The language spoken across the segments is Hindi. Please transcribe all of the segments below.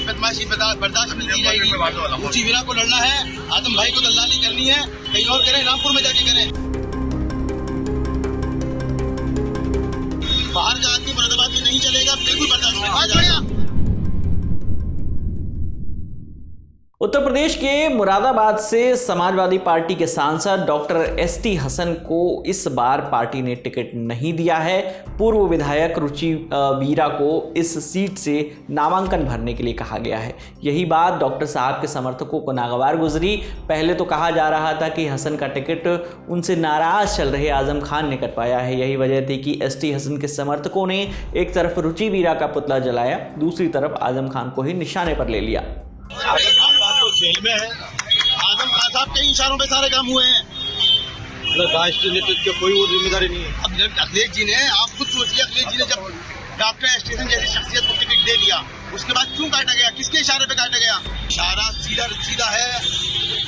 बदमाशी बर्दाश्त नहीं की जाएगी। रुचि वीरा को लड़ना है, आजम भाई को दलाली करनी है, कहीं और करें, रामपुर में जाके करें। बाहर का आदमी मुरादाबाद में नहीं चलेगा, बिल्कुल बर्दाश्त नहीं किया जाएगा। उत्तर प्रदेश के मुरादाबाद से समाजवादी पार्टी के सांसद डॉक्टर एसटी हसन को इस बार पार्टी ने टिकट नहीं दिया है। पूर्व विधायक रुचि वीरा को इस सीट से नामांकन भरने के लिए कहा गया है। यही बात डॉक्टर साहब के समर्थकों को नागवार गुजरी। पहले तो कहा जा रहा था कि हसन का टिकट उनसे नाराज चल रहे आजम खान ने कटवाया है। यही वजह थी कि एसटी हसन के समर्थकों ने एक तरफ रुचि वीरा का पुतला जलाया, दूसरी तरफ आजम खान को ही निशाने पर ले लिया। जेल में है, आजम खान साहब के इशारों पे सारे काम हुए हैं। राष्ट्रीय नेतृत्व की कोई वो जिम्मेदारी नहीं है। अब अखिलेश जी ने, आप खुद सोचिए, अखिलेश जी ने जब डॉक्टर एसटी हसन जैसी शख्सियत को टिकट दे दिया, उसके बाद क्यों काटा गया, किसके इशारे पे काटा गया? इशारा सीधा है।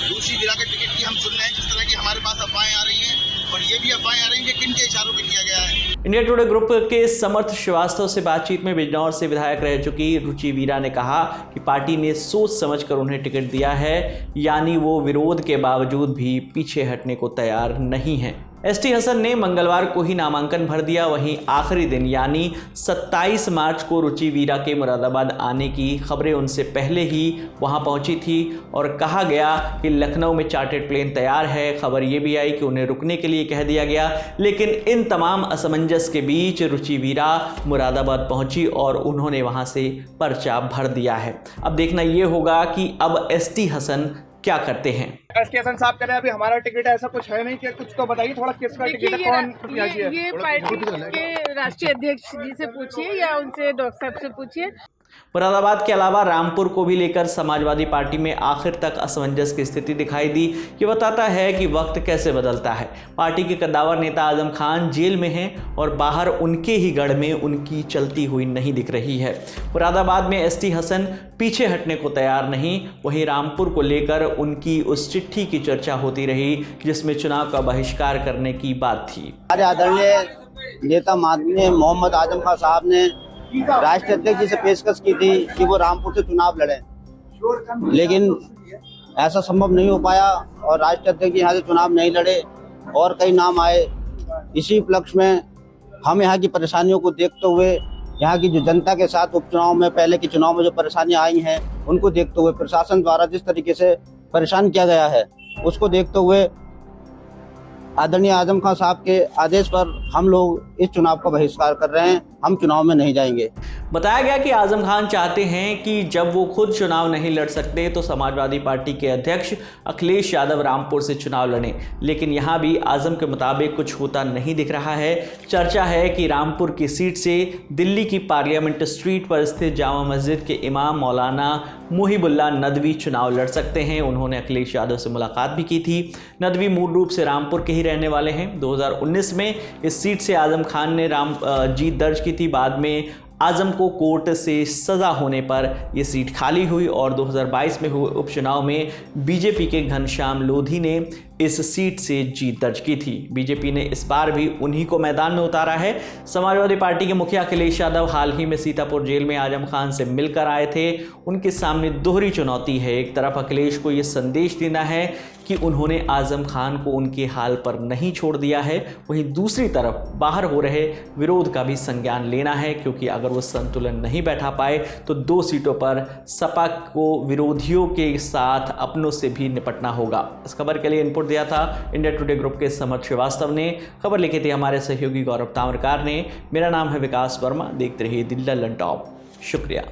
रुचि वीरा के टिकट की हम सुन रहे हैं, जिस तरह की हमारे पास अफवाहें आ रही हैं, और ये भी अफवाहें आ रही हैं कि किन के इशारों पे किया गया है। इंडिया टुडे ग्रुप के समर्थ श्रीवास्तव से बातचीत में बिजनौर से विधायक रह चुकी रुचि वीरा ने कहा कि पार्टी ने सोच समझकर उन्हें टिकट दिया है, यानी वो विरोध के बावजूद भी पीछे हटने को तैयार नहीं है। एसटी हसन ने मंगलवार को ही नामांकन भर दिया। वहीं आखिरी दिन यानी 27 मार्च को रुचि वीरा के मुरादाबाद आने की खबरें उनसे पहले ही वहां पहुंची थी और कहा गया कि लखनऊ में चार्टर्ड प्लेन तैयार है। खबर ये भी आई कि उन्हें रुकने के लिए कह दिया गया। लेकिन इन तमाम असमंजस के बीच रुचि वीरा मुरादाबाद पहुंची और उन्होंने वहां से पर्चा भर दिया है। अब देखना ये होगा कि अब एसटी हसन क्या करते हैं। एसटी हसन साहब कह रहे हैं अभी हमारा टिकट ऐसा कुछ है नहीं, कि कुछ तो बताइए थोड़ा, किसका टिकट है, कौन प्रत्याशी है? ये पार्टी के राष्ट्रीय अध्यक्ष जी से पूछिए या उनसे डॉक्टर साहब से पूछिए। मुरादाबाद के अलावा रामपुर को भी लेकर समाजवादी पार्टी में आखिर तक असमंजस की स्थिति दिखाई दी। ये बताता है कि वक्त कैसे बदलता है। पार्टी के कद्दावर नेता आजम खान जेल में हैं और बाहर उनके ही गढ़ में उनकी चलती हुई नहीं दिख रही है। मुरादाबाद में एसटी हसन पीछे हटने को तैयार नहीं। वहीं रामपुर को लेकर उनकी उस चिट्ठी की चर्चा होती रही जिसमें चुनाव का बहिष्कार करने की बात थी। आदरणीय नेता माननीय मोहम्मद आजम खान साहब ने राष्ट्रीय अध्यक्ष जी से पेशकश की थी कि वो रामपुर से चुनाव लड़ें, लेकिन ऐसा संभव नहीं हो पाया और राष्ट्रीय अध्यक्ष जी यहाँ से चुनाव नहीं लड़े और कई नाम आए। इसी उपलक्ष्य में हम यहाँ की परेशानियों को देखते हुए, यहाँ की जो जनता के साथ उपचुनाव में, पहले के चुनाव में जो परेशानियाँ आई हैं, उनको देखते हुए, प्रशासन द्वारा जिस तरीके से परेशान किया गया है, उसको देखते हुए आदरणीय आजम खान साहब के आदेश पर हम लोग इस चुनाव का बहिष्कार कर रहे हैं। हम चुनाव में नहीं जाएंगे। बताया गया कि आजम खान चाहते हैं कि जब वो खुद चुनाव नहीं लड़ सकते तो समाजवादी पार्टी के अध्यक्ष अखिलेश यादव रामपुर से चुनाव लड़ें, लेकिन यहाँ भी आजम के मुताबिक कुछ होता नहीं दिख रहा है। चर्चा है कि रामपुर की सीट से दिल्ली की पार्लियामेंट स्ट्रीट पर स्थित जामा मस्जिद के इमाम मौलाना मुहिबुल्लाह नदवी चुनाव लड़ सकते हैं। उन्होंने अखिलेश यादव से मुलाकात भी की थी। नदवी मूल रूप से रामपुर के ही रहने वाले हैं। 2019 में इस सीट से आजम खान ने जीत दर्ज की थी। बाद में आजम को कोर्ट से सज़ा होने पर यह सीट खाली हुई और 2022 में हुए उपचुनाव में बीजेपी के घनश्याम लोधी ने इस सीट से जीत दर्ज की थी। बीजेपी ने इस बार भी उन्हीं को मैदान में उतारा है। समाजवादी पार्टी के मुखिया अखिलेश यादव हाल ही में सीतापुर जेल में आजम खान से मिलकर आए थे। उनके सामने दोहरी चुनौती है। एक तरफ अखिलेश को ये संदेश देना है कि उन्होंने आजम खान को उनके हाल पर नहीं छोड़ दिया है, वहीं दूसरी तरफ बाहर हो रहे विरोध का भी संज्ञान लेना है, क्योंकि अगर वो संतुलन नहीं बैठा पाए तो 2 सीटों पर सपा को विरोधियों के साथ अपनों से भी निपटना होगा। इस खबर के लिए इनपुट दिया था इंडिया टुडे ग्रुप के समर्थ श्रीवास्तव ने। खबर लिखी थी हमारे सहयोगी गौरव ताम्रकार ने। मेरा नाम है विकास वर्मा। देखते रहिए दिल ललन टॉप। शुक्रिया।